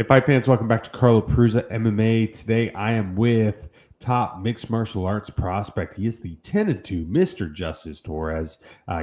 Hey, fight fans, welcome back to Carlo Prusa MMA. Today I am with top mixed martial arts prospect. He is the 10-2 Mr. Justice Torres,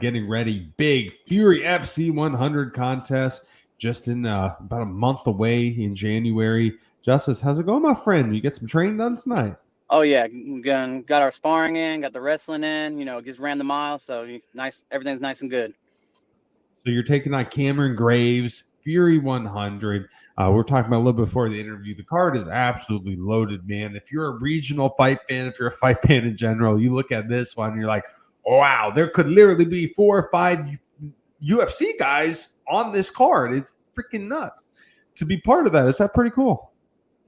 getting ready. Big Fury FC 100 contest just in about a month away in January. Justice, how's it going, my friend? You get some training done tonight? Oh yeah, got our sparring in, got the wrestling in. Just ran the mile, so nice. Everything's nice and good. So you're taking on Cameron Graves, Fury 100. We're talking about a little bit before the interview. The card is absolutely loaded, man. If you're a regional fight fan, if you're a fight fan in general, you look at this one, you're like, wow, there could literally be 4 or 5 UFC guys on this card. It's freaking nuts. To be part of that, is that pretty cool?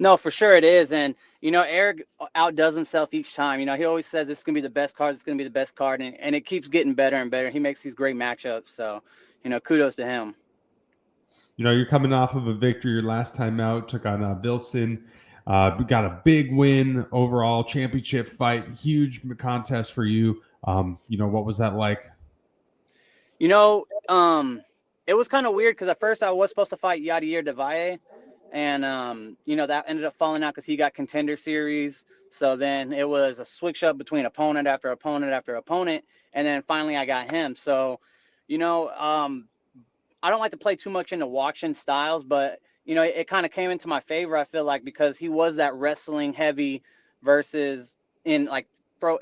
No, for sure it is, and Eric outdoes himself each time. He always says it's gonna be the best card. It's gonna be the best card, and it keeps getting better and better. He makes these great matchups, so kudos to him. You're coming off of a victory your last time out, took on Bilson. We got a big win overall, championship fight, huge contest for you. What was that like? You know, um, it was kind of weird because at first I was supposed to fight Yadier Devalle, and that ended up falling out because he got contender series. So then it was a switch up between opponent after opponent after opponent, and then finally I got him. So, you know, um, I don't like to play too much into watching styles, but it kind of came into my favor. I feel like because he was that wrestling heavy versus in like throw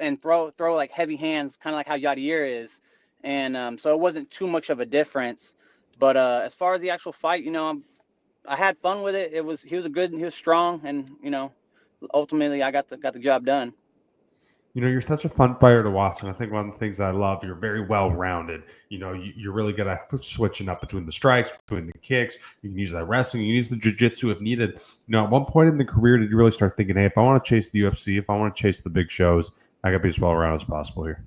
like heavy hands, kind of like how Yadier is, and so it wasn't too much of a difference. But as far as the actual fight, I had fun with it. He was strong, and ultimately I got the job done. You're such a fun fighter to watch, and I think one of the things that I love, you're very well rounded. You're really good at switching up between the strikes, between the kicks. You can use that wrestling, you can use the jiu-jitsu if needed. At one point in the career, did you really start thinking, hey, if I want to chase the UFC, if I want to chase the big shows, I got to be as well rounded as possible here?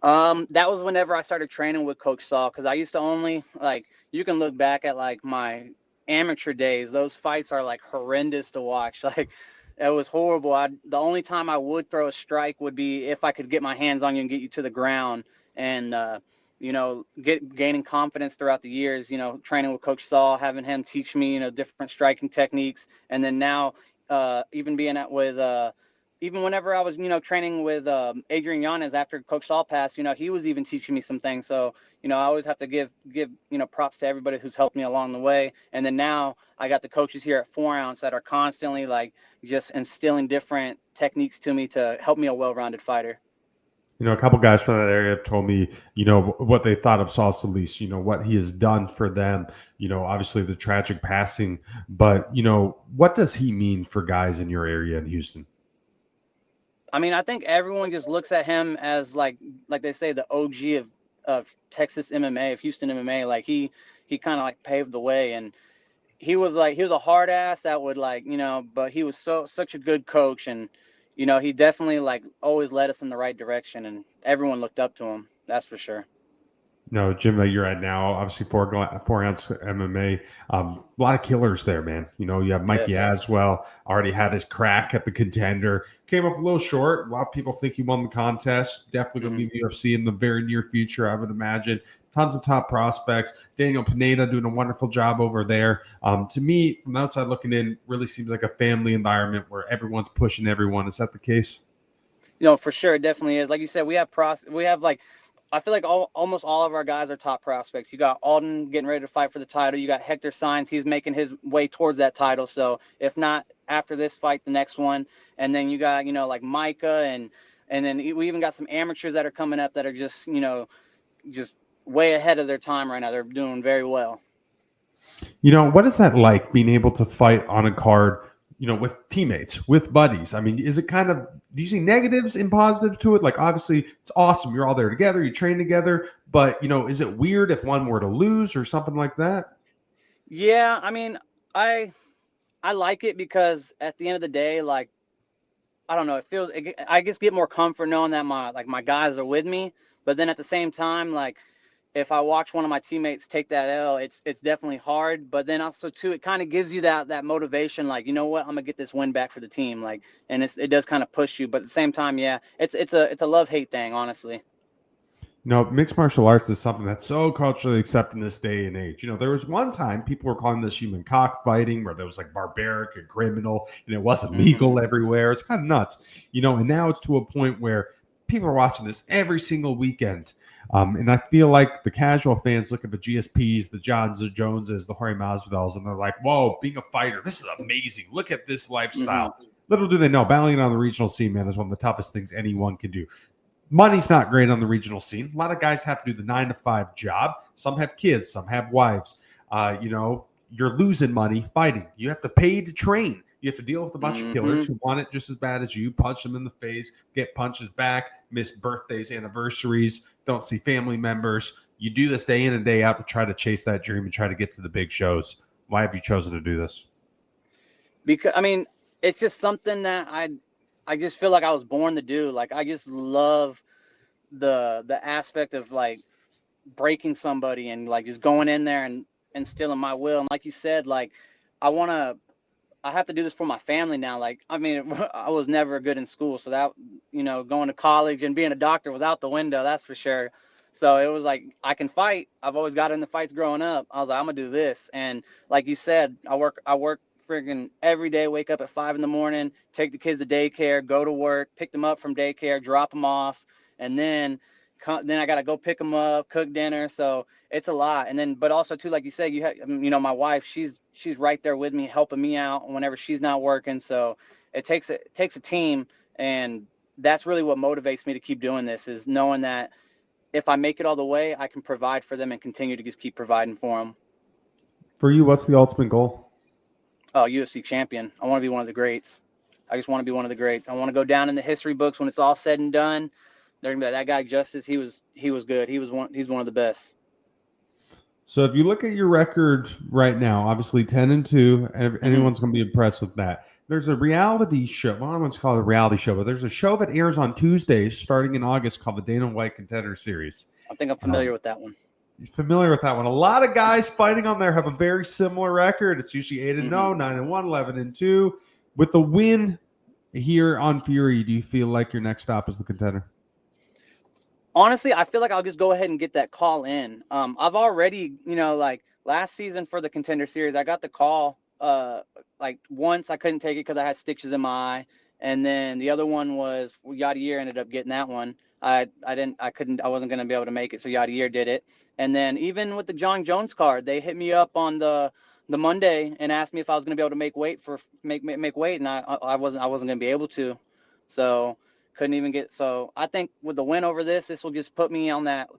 That was whenever I started training with Coach Saul, because I used to only you can look back at like my amateur days. Those fights are like horrendous to watch. Like it was horrible. The only time I would throw a strike would be if I could get my hands on you and get you to the ground, and gaining confidence throughout the years. Training with Coach Saul, having him teach me different striking techniques, and then now even being at with even whenever I was, training with Adrian Yanez after Coach Saul passed, he was even teaching me some things. So, I always have to give props to everybody who's helped me along the way. And then now I got the coaches here at 4 Ounce that are constantly like just instilling different techniques to me to help me a well-rounded fighter. A couple guys from that area have told me, what they thought of Saul Solis, what he has done for them, obviously the tragic passing, but, what does he mean for guys in your area in Houston? I mean, I think everyone just looks at him as like they say the OG of Texas MMA, of Houston MMA. Like he kind of like paved the way, and he was a hard ass that would but he was such a good coach, and he definitely like always led us in the right direction, and everyone looked up to him. That's for sure. No, gym that you're at now, obviously 4 ounce MMA. A lot of killers there, man. You have Mikey Yes. Aswell, already had his crack at the contender. Came up a little short. A lot of people think he won the contest. Definitely going to be in the UFC in the very near future, I would imagine. Tons of top prospects. Daniel Pineda doing a wonderful job over there. To me, from the outside looking in, really seems like a family environment where everyone's pushing everyone. Is that the case? For sure, it definitely is. Like you said, we have like I feel like almost all of our guys are top prospects. You got Alden getting ready to fight for the title. You got Hector Sainz. He's making his way towards that title. So if not after this fight, the next one. And then you got, like Micah and then we even got some amateurs that are coming up that are just, just way ahead of their time right now. They're doing very well. What is that like being able to fight on a card, with teammates, with buddies? I mean, is it kind of, do you see negatives and positives to it? Like, obviously, it's awesome. You're all there together, you train together, but, is it weird if one were to lose or something like that? Yeah, I mean, I like it because at the end of the day, like I don't know, I just get more comfort knowing that my guys are with me. But then at the same time, like if I watch one of my teammates take that L, it's definitely hard. But then also too, it kind of gives you that motivation, like, you know what, I'm gonna get this win back for the team. Like, and it does kind of push you. But at the same time, yeah, it's a love-hate thing, honestly. Mixed martial arts is something that's so culturally accepted in this day and age. There was one time people were calling this human cockfighting, where there was like barbaric and criminal, and it wasn't legal everywhere. It's kind of nuts, and now it's to a point where people are watching this every single weekend. And I feel like the casual fans look at the GSPs, the Johns, the Joneses, the Jorge Masvidals, and they're like, whoa, being a fighter, this is amazing. Look at this lifestyle. Little do they know, battling on the regional scene, man, is one of the toughest things anyone can do. Money's not great on the regional scene. A lot of guys have to do the 9-to-5 job. Some have kids, some have wives. You're losing money fighting. You have to pay to train. You have to deal with a bunch of killers who want it just as bad as you, punch them in the face, get punches back, miss birthdays, anniversaries, don't see family members. You do this day in and day out to try to chase that dream and try to get to the big shows. Why have you chosen to do this? Because, it's just something that I just feel like I was born to do. Like, I just love the aspect of like breaking somebody and like just going in there and instilling my will. And like you said, like I have to do this for my family now. Like, I was never good in school, so that, going to college and being a doctor was out the window, that's for sure. So it was like, I can fight. I've always got into fights growing up. I was like, I'm gonna do this. And like you said, I work freaking every day, wake up at 5 a.m, take the kids to daycare, go to work, pick them up from daycare, drop them off, and then I got to go pick them up, cook dinner. So it's a lot. And then, but also too, like you said, my wife, she's right there with me, helping me out whenever she's not working. So it takes a team. And that's really what motivates me to keep doing this, is knowing that if I make it all the way, I can provide for them and continue to just keep providing for them. For you, what's the ultimate goal? Oh, UFC champion. I want to be one of the greats. I just want to be one of the greats. I want to go down in the history books when it's all said and done. They're gonna be like, that guy Justice, he was good. He's one of the best. So if you look at your record right now, obviously 10-2, anyone's gonna be impressed with that. There's a reality show. Well, I don't want to call it a reality show, but there's a show that airs on Tuesdays starting in August called the Dana White Contender Series. I think I'm familiar with that one. You're familiar with that one. A lot of guys fighting on there have a very similar record. It's usually 8-0, 9-1, 11-2. With the win here on Fury, do you feel like your next stop is the Contender? Honestly, I feel like I'll just go ahead and get that call in. I've already, like last season for the Contender Series, I got the call like once. I couldn't take it because I had stitches in my eye. And then the other one was Yadier ended up getting that one. I wasn't going to be able to make it. So Yadier did it. And then even with the John Jones card, they hit me up on the Monday and asked me if I was going to be able to make weight. And I wasn't going to be able to. So couldn't even get. So I think with the win over this will just keep me on that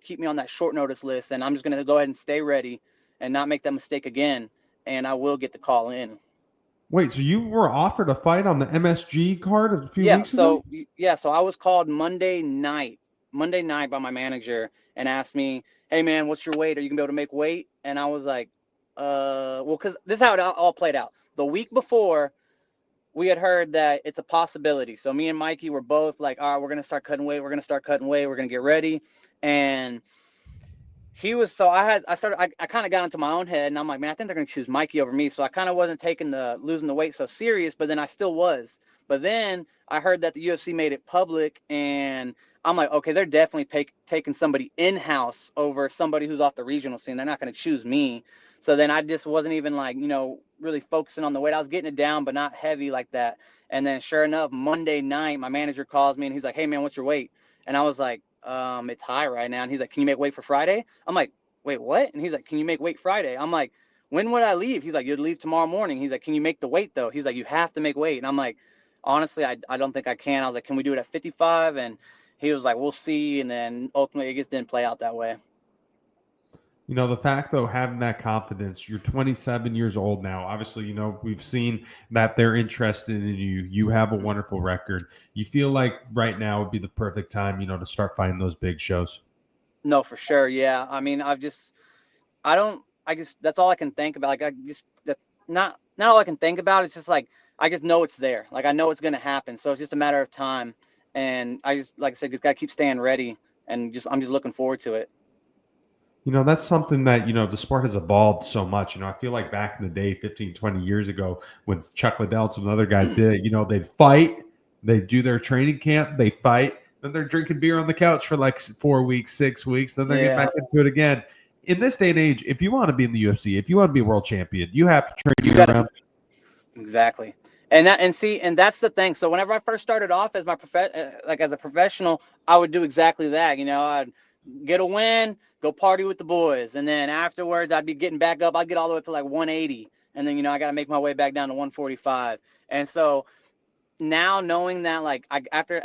short notice list. And I'm just going to go ahead and stay ready and not make that mistake again. And I will get the call in. Wait, so you were offered a fight on the MSG card a few weeks ago? So I was called Monday night by my manager and asked me, hey man, what's your weight? Are you gonna be able to make weight? And I was like, well, because this is how it all played out. The week before, we had heard that it's a possibility. So me and Mikey were both like, all right, we're gonna start cutting weight. We're gonna get ready. And he was, so I kind of got into my own head, and I'm like, man, I think they're going to choose Mikey over me. So I kind of wasn't taking the losing the weight so serious, but then I still was. But then I heard that the UFC made it public, and I'm like, okay, they're definitely taking somebody in-house over somebody who's off the regional scene. They're not going to choose me. So then I just wasn't even like, really focusing on the weight. I was getting it down, but not heavy like that. And then sure enough, Monday night, my manager calls me and he's like, hey man, what's your weight? And I was like, it's high right now. And he's like, can you make weight for Friday? I'm like, wait, what? And he's like, can you make weight Friday? I'm like, when would I leave? He's like, you'd leave tomorrow morning. He's like, can you make the weight though? He's like, you have to make weight. And I'm like, honestly, I don't think I can. I was like, can we do it at 55? And he was like, we'll see. And then ultimately it just didn't play out that way. The fact, though, having that confidence, you're 27 years old now. Obviously, we've seen that they're interested in you. You have a wonderful record. You feel like right now would be the perfect time, to start finding those big shows? No, for sure. Yeah. I mean, that's all I can think about. Like, not all I can think about. It's just like, I just know it's there. Like, I know it's going to happen. So it's just a matter of time. And I just, like I said, just got to keep staying ready. And I'm just looking forward to it. That's something that, the sport has evolved so much. I feel like back in the day, 15, 20 years ago, when Chuck Liddell and some other guys did it, they'd fight, they'd do their training camp, they fight, Then they're drinking beer on the couch for like 4 weeks, 6 weeks. Then they're getting Yeah. back into it again. In this day and age, if you want to be in the UFC, if you want to be a world champion, you have to train You year got round. to exactly. And that's the thing. So whenever I first started off as as a professional, I would do exactly that. I'd get a win, go party with the boys, and then afterwards I'd be getting back up. I'd get all the way up to like 180, and then I got to make my way back down to 145. And so now knowing that, like, after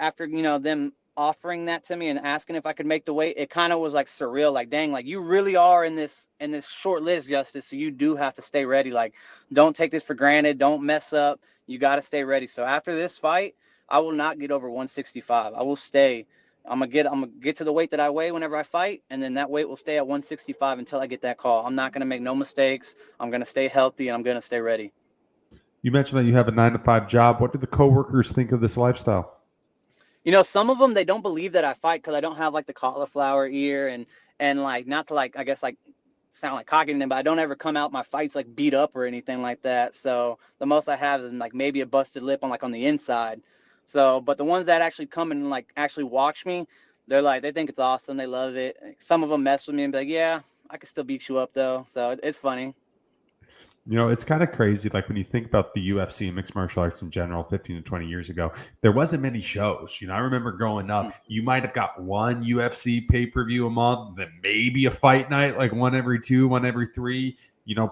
them offering that to me and asking if I could make the weight, it kind of was like surreal. Like, dang, like you really are in this short list, Justice. So you do have to stay ready. Like, don't take this for granted. Don't mess up. You got to stay ready. So after this fight, I will not get over 165. I will stay. I'm gonna get to the weight that I weigh whenever I fight, and then that weight will stay at 165 until I get that call. I'm not gonna make no mistakes. I'm gonna stay healthy, and I'm gonna stay ready. You mentioned that you have a 9-to-5 job. What do the coworkers think of this lifestyle? Some of them, they don't believe that I fight because I don't have like the cauliflower ear, and like, not to, like, I guess, like, sound like cocky to them, but I don't ever come out my fights like beat up or anything like that. So the most I have is like maybe a busted lip on the inside. So, but the ones that actually come and like actually watch me, they think it's awesome. They love it. Some of them mess with me and be like, yeah, I can still beat you up though. So it's funny. It's kind of crazy. Like when you think about the UFC and mixed martial arts in general, 15 to 20 years ago, there wasn't many shows. I remember growing up, you might have got one UFC pay-per-view a month, then maybe a fight night, like one every 2, one every 3.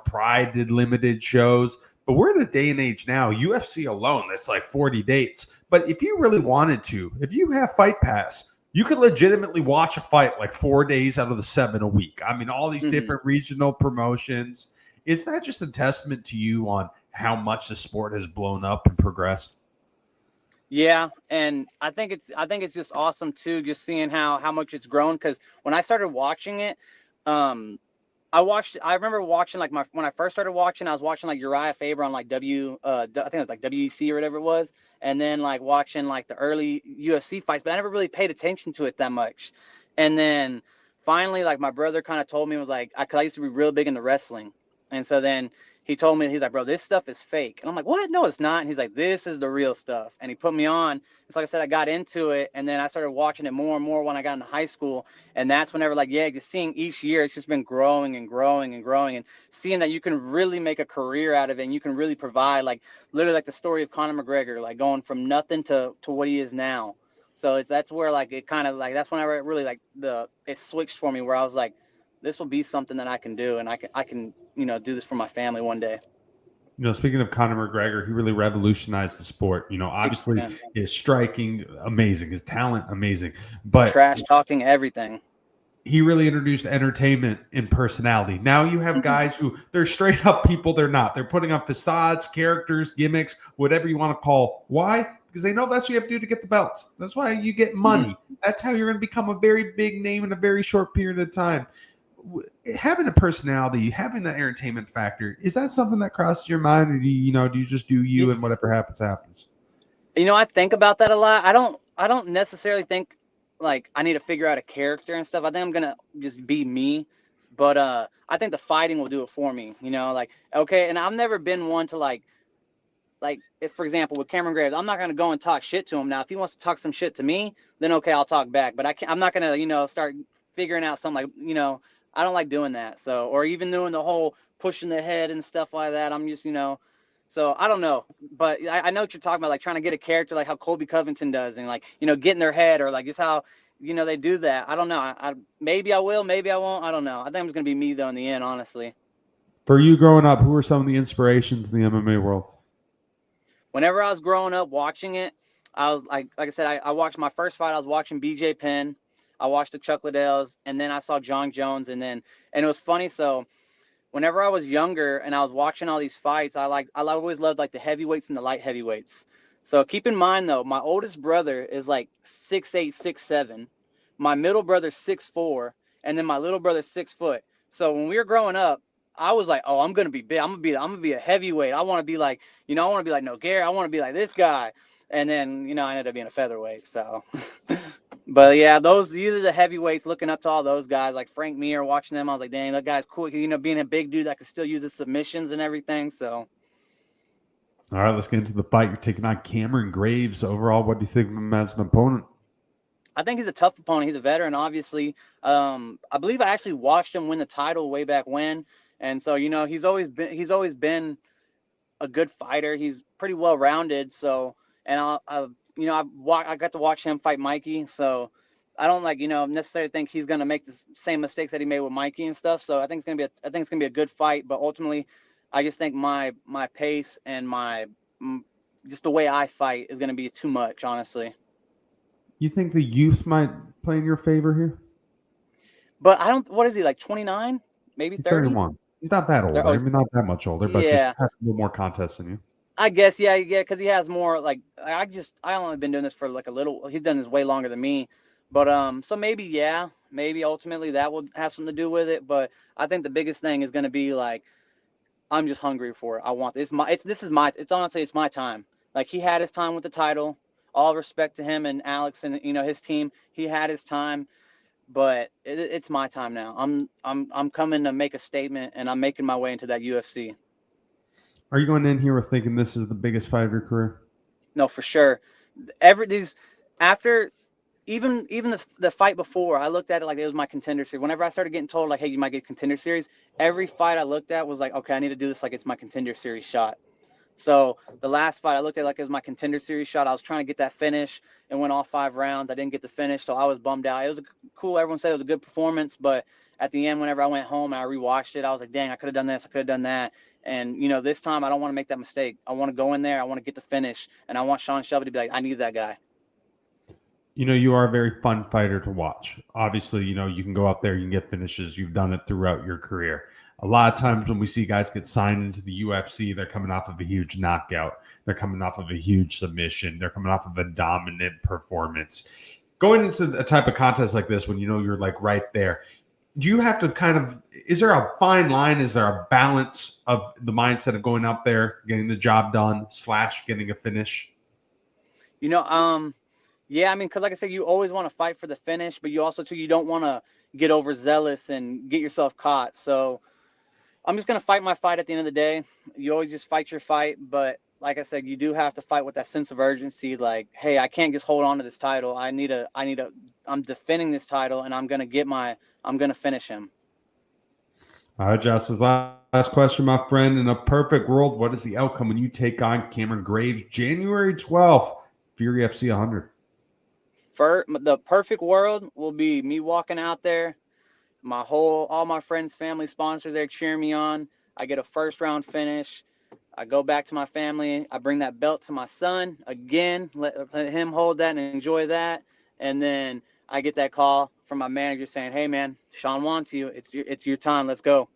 Pride did limited shows. But we're in a day and age now, UFC alone, that's like 40 dates. But if you really wanted to, if you have Fight Pass, you could legitimately watch a fight like 4 days out of the 7 a week. I mean, all these different regional promotions. Is that just a testament to you on how much the sport has blown up and progressed? Yeah, and I think it's just awesome too, just seeing how much it's grown. Because when I started watching it, I remember watching like when I first started watching, I was watching like Uriah Faber on like I think it was like WEC or whatever it was, and then like watching like the early UFC fights, but I never really paid attention to it that much. And then finally, like, my brother kind of told me, was like, cause I used to be real big into wrestling, and so then he told me, he's like, bro, this stuff is fake. And I'm like, what? No, it's not. And he's like, this is the real stuff. And he put me on. It's like I said, I got into it, and then I started watching it more and more when I got into high school. And that's whenever, like, yeah, just seeing each year, it's just been growing and growing and growing, and seeing that you can really make a career out of it, and you can really provide, like, literally like the story of Conor McGregor, like going from nothing to what he is now. So that's where, like, it kind of, like, that's whenever it really, like, it switched for me, where I was like, this will be something that I can do, and I can do this for my family one day. Speaking of Conor McGregor, he really revolutionized the sport. Obviously his striking amazing, his talent amazing, but trash talking everything. He really introduced entertainment and personality. Now you have guys who they're straight up people they're not. They're putting on facades, characters, gimmicks, whatever you want to call. Why? Because they know that's what you have to do to get the belts. That's why you get money. That's how you're going to become a very big name in a very short period of time. Having a personality, having that entertainment factor, is that something that crosses your mind, or do you just do you and whatever happens? I think about that a lot. I don't necessarily think like I need to figure out a character and stuff. I think I'm gonna just be me. But I think the fighting will do it for me. Like, okay, and I've never been one to like if, for example, with Cameron Graves, I'm not gonna go and talk shit to him. Now, if he wants to talk some shit to me, then okay, I'll talk back. But I'm not gonna start figuring out something, like, I don't like doing that. So, or even doing the whole pushing the head and stuff like that. I'm just, so I don't know, but I know what you're talking about, like trying to get a character like how Colby Covington does, and like, get in their head, or like just how, they do that. I don't know. Maybe I will, maybe I won't. I don't know. I think I'm just going to be me though in the end, honestly. For you growing up, who were some of the inspirations in the MMA world? Whenever I was growing up watching it, I was like I said, I watched my first fight. I was watching BJ Penn. I watched the Chuck Liddells, and then I saw John Jones, and it was funny. So whenever I was younger and I was watching all these fights, I always loved like the heavyweights and the light heavyweights. So keep in mind though, my oldest brother is like 6'8", 6'7". My middle brother's 6'4", and then my little brother's 6 foot. So when we were growing up, I was like, oh, I'm gonna be big. I'm gonna be a heavyweight. I want to be like, I want to be like Nogueira. I want to be like this guy. And then, I ended up being a featherweight. So, but yeah, these are the heavyweights. Looking up to all those guys, like Frank Mir, watching them, I was like, dang, that guy's cool. Being a big dude that could still use his submissions and everything. So, all right, let's get into the fight. You're taking on Cameron Graves. Overall, what do you think of him as an opponent? I think he's a tough opponent. He's a veteran, obviously. I believe I actually watched him win the title way back when, and so he's always been a good fighter. He's pretty well rounded. So, and I got to watch him fight Mikey. So, I don't necessarily think he's gonna make the same mistakes that he made with Mikey and stuff. So I think it's gonna be a good fight. But ultimately, I just think my pace and just the way I fight is gonna be too much, honestly. You think the youth might play in your favor here? But I don't. What is he, like 29? Maybe He's 30? 31. He's not that older. Oh, I mean, not that much older, but just yeah. has a little more contests than you. I guess, yeah, because he has more I only been doing this for like a little. He's done this way longer than me, but so maybe, yeah, maybe ultimately that will have something to do with it. But I think the biggest thing is going to be like I'm just hungry for it. I want this. It's honestly it's my time. Like he had his time with the title. All respect to him and Alex and his team. He had his time, but it's my time now. I'm coming to make a statement, and I'm making my way into that UFC. Are you going in here with thinking this is the biggest fight of your career? No, for sure. After even the fight before, I looked at it like it was my contender series. Whenever I started getting told like, hey, you might get contender series, every fight I looked at was like, okay, I need to do this like it's my contender series shot. So the last fight I looked at like it was my contender series shot. I was trying to get that finish and went all 5 rounds. I didn't get the finish, so I was bummed out. It was cool. Everyone said it was a good performance, but at the end, whenever I went home and I rewatched it, I was like, dang, I could have done this. I could have done that. And this time I don't want to make that mistake. I want to go in there. I want to get the finish, and I want Sean Shelby to be like, I need that guy. You are a very fun fighter to watch. Obviously, you can go out there, you can get finishes. You've done it throughout your career. A lot of times when we see guys get signed into the UFC, they're coming off of a huge knockout. They're coming off of a huge submission. They're coming off of a dominant performance. Going into a type of contest like this, when you're like right there, do you have to is there a fine line? Is there a balance of the mindset of going out there, getting the job done / getting a finish? Yeah, I mean, because like I said, you always want to fight for the finish, but you also, too, you don't want to get overzealous and get yourself caught. So I'm just going to fight my fight at the end of the day. You always just fight your fight. But like I said, you do have to fight with that sense of urgency. Like, hey, I can't just hold on to this title. I'm defending this title, and I'm going to finish him. All right, Justice, last question, my friend. In a perfect world, what is the outcome when you take on Cameron Graves January 12th, Fury FC 100? For the perfect world will be me walking out there, all my friends, family, sponsors there cheering me on. I get a first round finish. I go back to my family. I bring that belt to my son again, let him hold that and enjoy that. And then I get that call from my manager saying, hey, man, Sean wants you. It's your time. Let's go.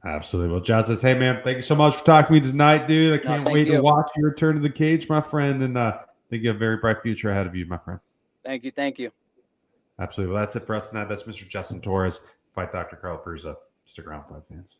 Absolutely. Well, Justice, hey, man, thank you so much for talking to me tonight, dude. I can't wait to watch you return to the cage, my friend. And I think you have a very bright future ahead of you, my friend. Thank you. Thank you. Absolutely. Well, that's it for us tonight. That's Mr. Justice Torress, Fight Dr. Carl Perza. Stick around, fight fans.